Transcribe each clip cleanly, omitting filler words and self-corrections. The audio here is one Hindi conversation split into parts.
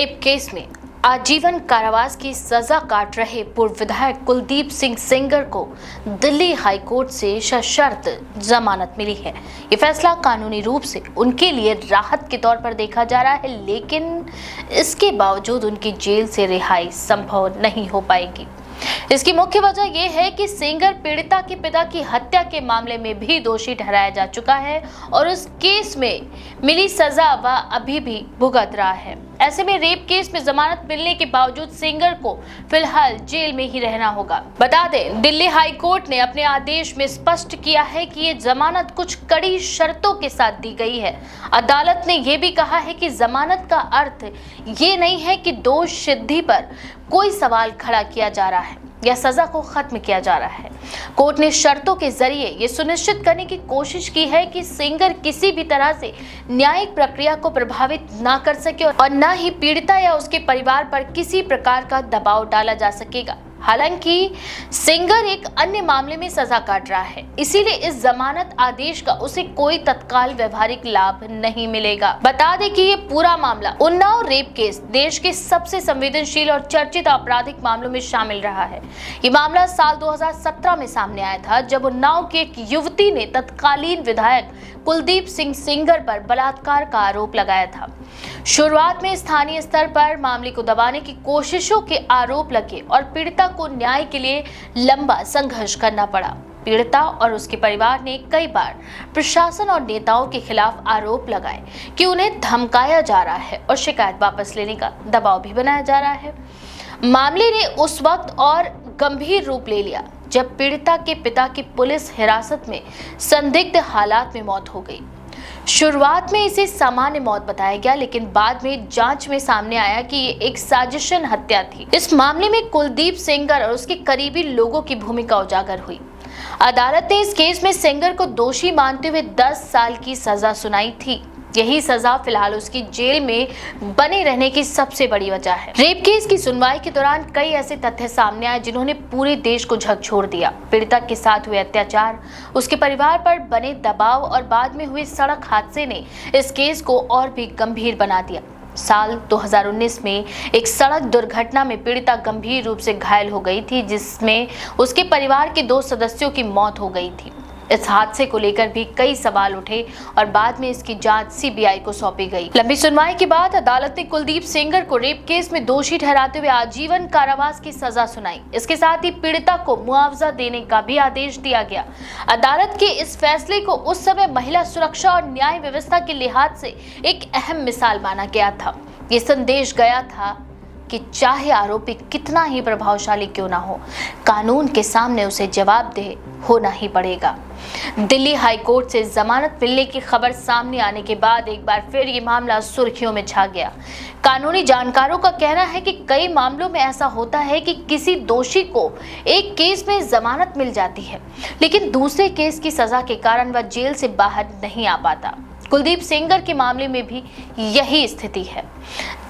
रेप केस में आजीवन कारावास की सजा काट रहे पूर्व विधायक कुलदीप सिंह सेंगर को दिल्ली हाई कोर्ट से सशर्त जमानत मिली है। ये फैसला कानूनी रूप से उनके लिए राहत के तौर पर देखा जा रहा है, लेकिन इसके बावजूद उनकी जेल से रिहाई संभव नहीं हो पाएगी। इसकी मुख्य वजह यह है कि सेंगर पीड़िता के पिता की हत्या के मामले में भी दोषी ठहराया जा चुका है और उस केस में मिली सजा वह अभी भी भुगत रहा है। ऐसे में रेप केस में जमानत मिलने के बावजूद सेंगर को फिलहाल जेल में ही रहना होगा। बता दें, दिल्ली हाई कोर्ट ने अपने आदेश में स्पष्ट किया है कि ये जमानत कुछ कड़ी शर्तों के साथ दी गई है। अदालत ने यह भी कहा है कि जमानत का अर्थ ये नहीं है कि दोष सिद्धि पर कोई सवाल खड़ा किया जा रहा है या सजा को खत्म किया जा रहा है। कोर्ट ने शर्तों के जरिए ये सुनिश्चित करने की कोशिश की है कि सेंगर किसी भी तरह से न्यायिक प्रक्रिया को प्रभावित ना कर सके और न ही पीड़िता या उसके परिवार पर किसी प्रकार का दबाव डाला जा सकेगा। हालांकि सेंगर एक अन्य मामले में सजा काट रहा है, इसीलिए इस जमानत आदेश का उसे कोई तत्काल व्यवहारिक लाभ नहीं मिलेगा। बता दें कि ये पूरा मामला उन्नाव रेप केस देश के सबसे संवेदनशील और चर्चित आपराधिक मामलों में शामिल रहा है। ये मामला साल 2017 में सामने आया था, जब उन्नाव की एक युवती ने तत्कालीन विधायक कुलदीप सिंह सेंगर पर बलात्कार का आरोप लगाया था। शुरुआत में स्थानीय स्तर पर मामले को दबाने की कोशिशों के आरोप लगे और पीड़िता को न्याय के लिए लंबा संघर्ष करना पड़ा। पीड़िता और उसके परिवार ने कई बार प्रशासन और नेताओं के खिलाफ आरोप लगाए कि उन्हें धमकाया जा रहा है और शिकायत वापस लेने का दबाव भी बनाया जा रहा है। मामले ने उस वक्त और गंभीर रूप ले लिया जब पीड़िता के पिता की पुलिस हिरासत में संदिग्ध हालात में मौत हो गई। शुरुआत में इसे सामान्य मौत बताया गया, लेकिन बाद में जांच में सामने आया कि ये एक साजिशन हत्या थी। इस मामले में कुलदीप सेंगर और उसके करीबी लोगों की भूमिका उजागर हुई। अदालत ने इस केस में सेंगर को दोषी मानते हुए 10 साल की सजा सुनाई थी। यही सजा फिलहाल उसकी जेल में बने रहने की सबसे बड़ी वजह है। रेप केस की सुनवाई के दौरान कई ऐसे तथ्य सामने आए जिन्होंने पूरे देश को झकझोर दिया। पीड़िता के साथ हुए अत्याचार, उसके परिवार पर बने दबाव और बाद में हुए सड़क हादसे ने इस केस को और भी गंभीर बना दिया। साल 2019 में एक सड़क दुर्घटना में पीड़िता गंभीर रूप से घायल हो गई थी, जिसमें उसके परिवार के 2 सदस्यों की मौत हो गई थी। इस हादसे को लेकर भी कई सवाल उठे और बाद में इसकी जांच सीबीआई को सौंपी गई। लंबी सुनवाई के बाद अदालत ने कुलदीप सेंगर को रेप केस में दोषी ठहराते हुए आजीवन कारावास की सजा सुनाई। इसके साथ ही पीड़िता को मुआवजा देने का भी आदेश दिया गया। अदालत के इस फैसले को उस समय महिला सुरक्षा और न्याय व्यवस्था के लिहाज से एक अहम मिसाल माना गया था। ये संदेश गया था कि चाहे आरोपी कितना ही प्रभावशाली क्यों ना हो, कानून के सामने उसे जवाबदेह होना ही पड़ेगा। दिल्ली हाई कोर्ट से जमानत मिलने की खबर सामने आने के बाद एक बार फिर ये मामला सुर्खियों में छा गया। कानूनी जानकारों का कहना है कि कई मामलों में ऐसा होता है कि किसी दोषी को एक केस में जमानत मिल जाती है, लेकिन दूसरे केस की सजा के कारण वह जेल से बाहर नहीं आ पाता। कुलदीप सेंगर के मामले में भी यही स्थिति है।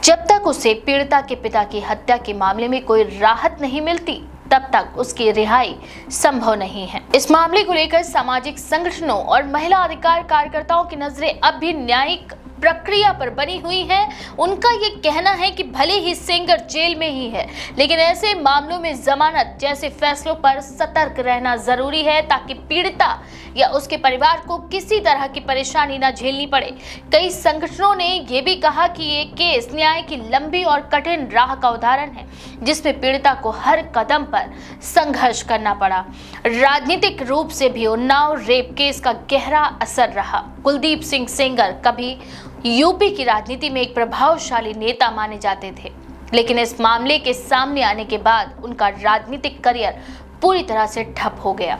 जब तक उसे पीड़िता के पिता की हत्या के मामले में कोई राहत नहीं मिलती, तब तक उसकी रिहाई संभव नहीं है। इस मामले को लेकर सामाजिक संगठनों और महिला अधिकार कार्यकर्ताओं की नजरें अब भी न्यायिक प्रक्रिया पर बनी हुई है। उनका ये कहना है कि भले ही सेंगर जेल में ही है, लेकिन ऐसे मामलों में जमानत जैसे फैसलों पर सतर्क रहना जरूरी है, ताकि पीड़िता या उसके परिवार को किसी तरह की परेशानी न झेलनी पड़े। कई संगठनों ने यह भी कहा कि ये केस न्याय की लंबी और कठिन राह का उदाहरण है, जिसमें पीड़िता को हर कदम पर संघर्ष करना पड़ा। राजनीतिक रूप से भी उन्नाव रेप केस का गहरा असर रहा। कुलदीप सिंह सेंगर कभी यूपी की राजनीति में एक प्रभावशाली नेता माने जाते थे, लेकिन इस मामले के सामने आने के बाद उनका राजनीतिक करियर पूरी तरह से ठप हो गया।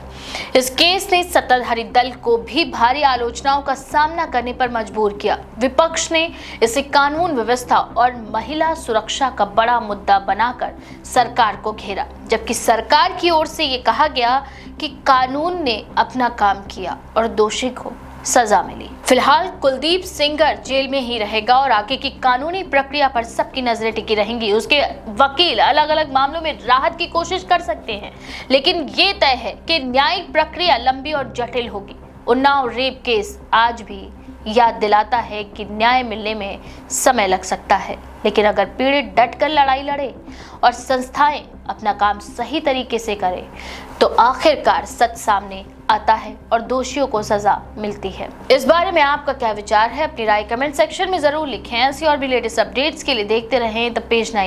इस केस ने सत्ताधारी दल को भी भारी आलोचनाओं का सामना करने पर मजबूर किया। विपक्ष ने इसे कानून व्यवस्था और महिला सुरक्षा का बड़ा मुद्दा बनाकर सरकार को घेरा, जबकि सरकार की ओर से ये कहा गया कि कानून ने अपना काम किया और दोषी को सजा मिली। फिलहाल कुलदीप सेंगर जेल में ही रहेगा और आगे की कानूनी प्रक्रिया पर सबकी नजरें टिकी रहेंगी। उसके वकील अलग अलग मामलों में राहत की कोशिश कर सकते हैं, लेकिन ये तय है कि न्यायिक प्रक्रिया लंबी और जटिल होगी। उन्नाव रेप केस आज भी याद दिलाता है कि न्याय मिलने में समय लग सकता है, लेकिन अगर पीड़ित डटकर लड़ाई लड़े और संस्थाएं अपना काम सही तरीके से करें तो आखिरकार सच सामने आता है और दोषियों को सजा मिलती है। इस बारे में आपका क्या विचार है? अपनी राय कमेंट सेक्शन में जरूर लिखें। ऐसी और भी लेटेस्ट अपडेट्स के लिए देखते रहें द पेज 9।